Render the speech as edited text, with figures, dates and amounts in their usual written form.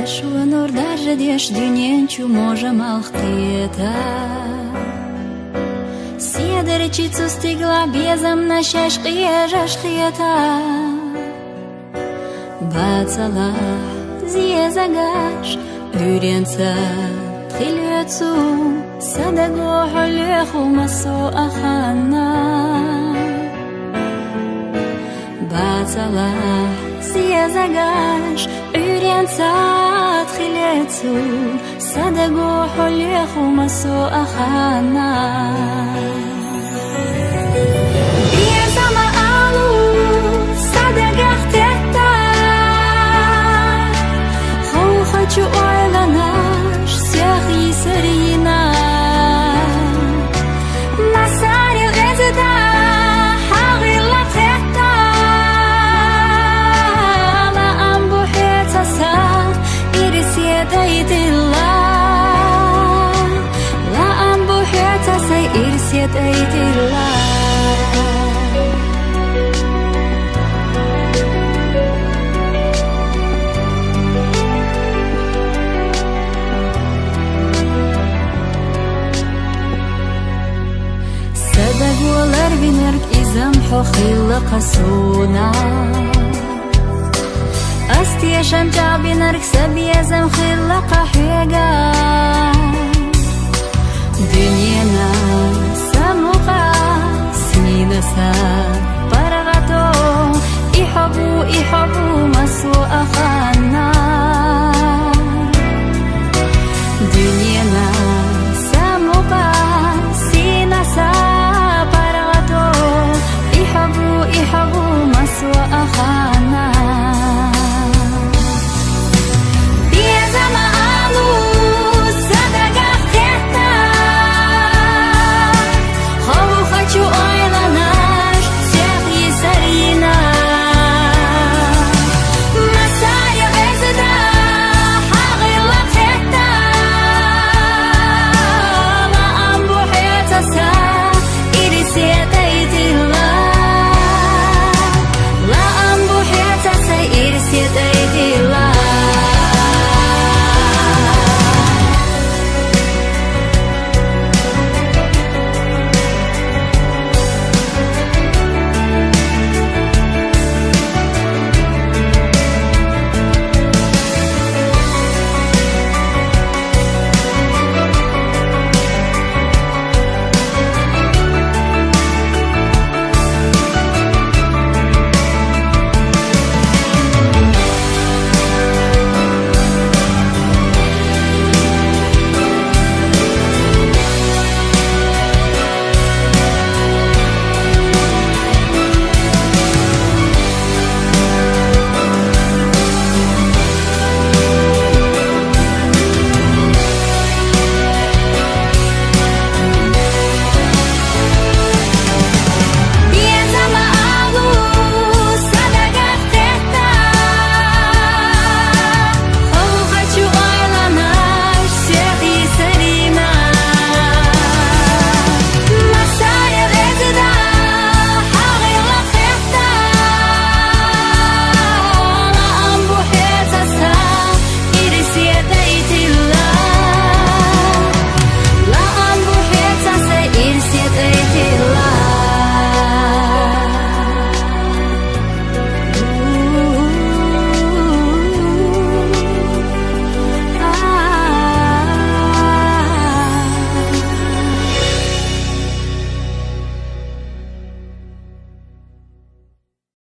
Ешуа нур даже деш дюненчу можа малхтета. Седерчицу стигла безам на шашқия жашқията. Бацала зиезагаш үйренса тхилетсу садаго хулеху масо ахана. Бацала зиезагаш үйренса тхилетсу садаго хулеху масо ахана. Хочу ойланаш всех есерина. Насарил эзеда хагила тета. Ла амбухеца са ирсиета идила. Ла амбухеца са ирсиета идила. Садагуалар винарк изам хохила қасуна. Астия шамча бинарк сабиязам хила қахега.